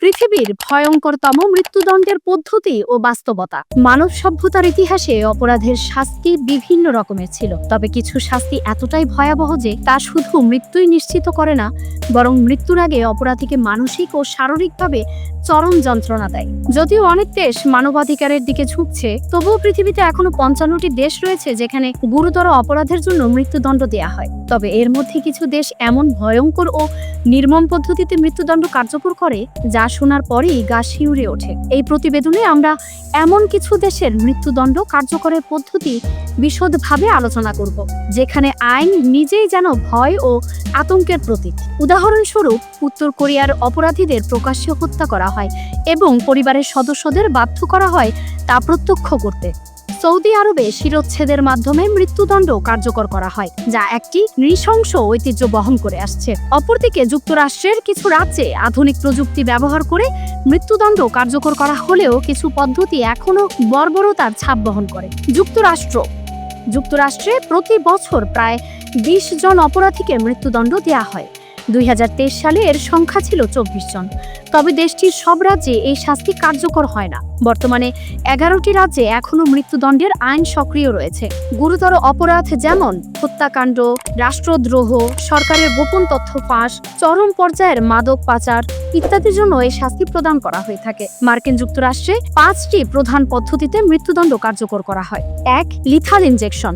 পৃথিবীর ভয়ঙ্করতম মৃত্যুদণ্ডের পদ্ধতি ও বাস্তবতা। মানব সভ্যতার ইতিহাসে অপরাধের শাস্তি বিভিন্ন রকমের ছিল, তবে কিছু শাস্তি এতটাই ভয়াবহ যে তা শুধু মৃত্যুই নিশ্চিত করে না, বরং মৃত্যুর আগে অপরাধীকে মানসিক ও শারীরিকভাবে চরম যন্ত্রণা দেয়। যদিও অনেক দেশ মানবাধিকারের দিকে ঝুঁকছে, তবুও পৃথিবীতে এখনো ৫৫টি দেশ রয়েছে যেখানে গুরুতর অপরাধের জন্য মৃত্যুদণ্ড দেয়া হয়। তবে এর মধ্যে কিছু দেশ এমন ভয়ঙ্কর ও নির্মম পদ্ধতিতে মৃত্যুদণ্ড কার্যকর করে যা শোনার পরেই গা শিউরে ওঠে। এই প্রতিবেদনে আমরা এমন কিছু দেশের মৃত্যুদণ্ড কার্যকরের পদ্ধতি বিশদভাবে আলোচনা করব, যেখানে আইন নিজেই যেন ভয় ও আতঙ্কের প্রতীক। উদাহরণস্বরূপ, উত্তর কোরিয়ার অপরাধীদের প্রকাশ্যে হত্যা করা হয় এবং পরিবারের সদস্যদের বাধ্য করা হয় তা প্রত্যক্ষ করতে। সৌদি আরবে শিরচ্ছেদের মাধ্যমে মৃত্যুদণ্ড কার্যকর করা হয়, যা একটি নৃশংস ঐতিহ্য বহন করে আসছে। অপরদিকে যুক্তরাষ্ট্রের কিছু রাজ্যে আধুনিক প্রযুক্তি ব্যবহার করে মৃত্যুদণ্ড কার্যকর করা হলেও কিছু পদ্ধতি এখনো বর্বরতার ছাপ বহন করে। যুক্তরাষ্ট্রে প্রতি বছর প্রায় ২০ জন অপরাধীকে মৃত্যুদণ্ড দেওয়া হয়। ২০২৩ সালে এর সংখ্যা ছিল ২৪ জন। তবে দেশটির সব রাজ্যে এই শাস্তি কার্যকর হয় না। বর্তমানে ১১টি রাজ্যে এখনো মৃত্যুদণ্ডের আইন সক্রিয় রয়েছে। গুরুতর অপরাধ যেমন হত্যাকাণ্ড, রাষ্ট্রদ্রোহ, সরকারের গোপন তথ্য ফাঁস, চরম পর্যায়ের মাদক পাচার ইত্যাদির জন্য এই শাস্তি প্রদান করা হয়ে থাকে। মার্কিন যুক্তরাষ্ট্রে ৫টি প্রধান পদ্ধতিতে মৃত্যুদণ্ড কার্যকর করা হয়। ১. লিথাল ইনজেকশন,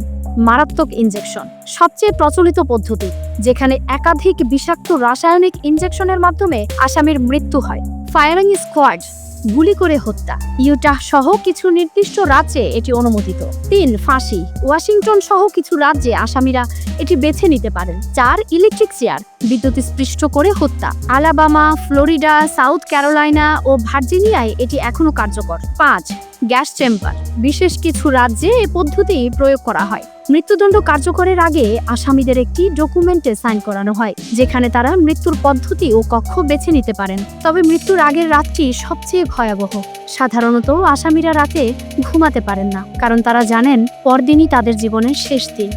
মারাত্মক ইনজেকশন, সবচেয়ে প্রচলিত পদ্ধতি, যেখানে একাধিক বিষাক্ত রাসায়নিক ইনজেকশনের মাধ্যমে আসামির মৃত্যু হয়। ফায়ারিং স্কোয়াড, গুলি করে হত্যা, ইউটাহ সহ কিছু নির্দিষ্ট রাজ্যে এটি অনুমোদিত। ৩. ফাঁসি, ওয়াশিংটন সহ কিছু রাজ্যে আসামিরা এটি বেছে নিতে পারেন। ৪. ইলেকট্রিক চেয়ার, বিদ্যুৎস্পৃষ্ট করে হত্যা, আলাবামা, ফ্লোরিডা, সাউথ ক্যারোলাইনা ও ভার্জিনিয়ায় এটি এখনো কার্যকর। ৫. গ্যাস চেম্বার, বিশেষ কিছু রাজ্যে এই পদ্ধতি প্রয়োগ করা হয়। মৃত্যুদণ্ড কার্যকরের আগে আসামিদের একটি ডকুমেন্টে সাইন করানো হয়, যেখানে তারা মৃত্যুর পদ্ধতি ও কক্ষ বেছে নিতে পারেন। তবে মৃত্যুর আগের রাতটি সবচেয়ে ভয়াবহ। সাধারণত আসামিরা রাতে ঘুমাতে পারেন না, কারণ তারা জানেন পরদিনই তাদের জীবনের শেষ দিন।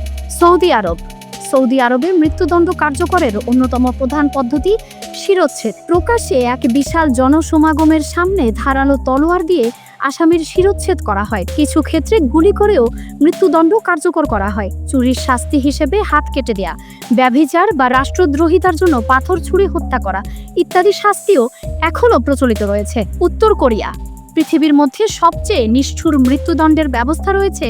সৌদি আরবে মৃত্যুদণ্ড কার্যকরের অন্যতম প্রধান পদ্ধতি শিরচ্ছেদ। প্রকাশ্যে এক বিশাল জনসমাগমের সামনে ধারালো তলোয়ার দিয়ে আসামির শিরচ্ছেদ করা হয়। কিছু ক্ষেত্রে গুলি করেও মৃত্যুদণ্ড কার্যকর করা হয়। চুরির শাস্তি হিসেবে হাত কেটে দেয়া, ব্যভিচার বা রাষ্ট্রদ্রোহিতার জন্য পাথর ছুঁড়ে হত্যা করা ইত্যাদি শাস্তিও এখনও প্রচলিত রয়েছে। উত্তর কোরিয়া, পৃথিবীর মধ্যে সবচেয়ে নিষ্ঠুর মৃত্যুদণ্ডের ব্যবস্থা রয়েছে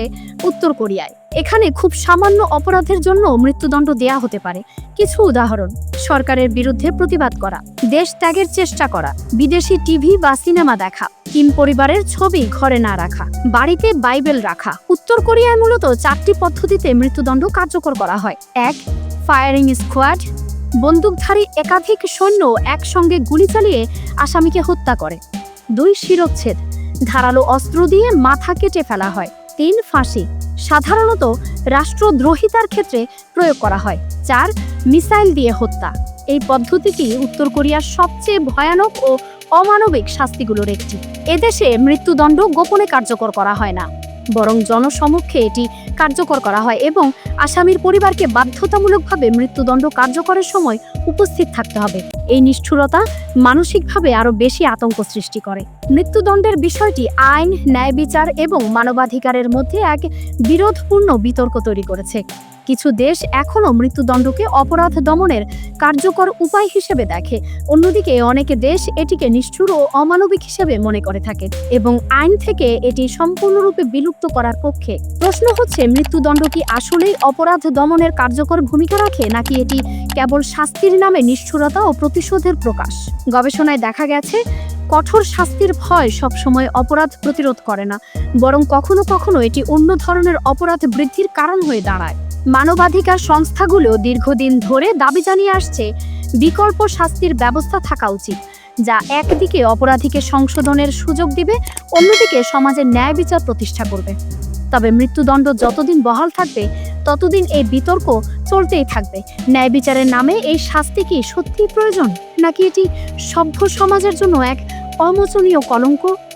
উত্তর কোরিয়ায়। এখানে খুব সামান্য অপরাধের জন্য মৃত্যুদণ্ড দেয়া হতে পারে। কিছু উদাহরণ: সরকারের বিরুদ্ধে প্রতিবাদ করা, দেশ ত্যাগের চেষ্টা করা, বিদেশি টিভি বা সিনেমা দেখা, কিম পরিবারের ছবি ঘরে না রাখা, বাড়িতে বাইবেল রাখা। উত্তর কোরিয়ায় মূলত 4টি পদ্ধতিতে মৃত্যুদণ্ড কার্যকর করা হয়। ১. ফায়ারিং স্কোয়াড, বন্দুকধারী একাধিক সৈন্য একসঙ্গে গুলি চালিয়ে আসামিকে হত্যা করে। ২. শিরচ্ছেদ, ধারালো অস্ত্র দিয়ে মাথা কেটে ফেলা হয়। ৩. ফাঁসি, সাধারণত রাষ্ট্রদ্রোহিতার ক্ষেত্রে প্রয়োগ করা হয়। ৪. মিসাইল দিয়ে হত্যা, এই পদ্ধতিটি উত্তর কোরিয়ার সবচেয়ে ভয়ানক ও অমানবিক শাস্তিগুলোর একটি। এদেশে মৃত্যুদণ্ড গোপনে কার্যকর করা হয় না, বরং জনসমক্ষে এটি কার্যকর করা হয় এবং আসামির পরিবারকে বাধ্যতামূলকভাবে মৃত্যুদণ্ড কার্যকরের সময় উপস্থিত থাকতে হবে। এই নিষ্ঠুরতা মানসিকভাবে আরও বেশি আতঙ্ক সৃষ্টি করে। মৃত্যুদণ্ডের বিষয়টি আইন, ন্যায় বিচার এবং মানবাধিকারের মধ্যে এক বিরোধপূর্ণ বিতর্ক তৈরি করেছে। কিছু দেশ এখনও মৃত্যুদণ্ডকে অপরাধ দমনের কার্যকর উপায় হিসেবে দেখে, অন্যদিকে অনেক দেশ এটিকে নিষ্ঠুর ও অমানবিক হিসেবে মনে করে থাকে এবং আইন থেকে এটি সম্পূর্ণরূপে বিলুপ্ত করার পক্ষে। প্রশ্ন হচ্ছে, মৃত্যুদণ্ড কি আসলেই অপরাধ দমনের কার্যকর ভূমিকা রাখে, নাকি এটি কেবল শাস্তির নামে নিষ্ঠুরতা ও প্রতিশোধের প্রকাশ? গবেষণায় দেখা গেছে, কঠোর শাস্তির ভয় সবসময় অপরাধ প্রতিরোধ করে না, বরং কখনো কখনো এটি অন্য ধরনের অপরাধ বৃদ্ধির কারণ হয়ে দাঁড়ায়। মানবাধিকার সংস্থাগুলো দীর্ঘদিন ধরে দাবি জানিয়ে আসছে বিকল্প শাস্তির ব্যবস্থা থাকা উচিত, যা একদিকে অপরাধীকে সংশোধনের সুযোগ দিবে, অন্যদিকে সমাজের ন্যায় বিচার প্রতিষ্ঠা করবে। তবে মৃত্যুদণ্ড যতদিন বহাল থাকবে, ততদিন এই বিতর্ক চলতেই থাকবে। ন্যায় বিচারের নামে এই শাস্তি কি সত্যিই প্রয়োজন, নাকি এটি সভ্য সমাজের জন্য এক অমোচনীয় কলঙ্ক?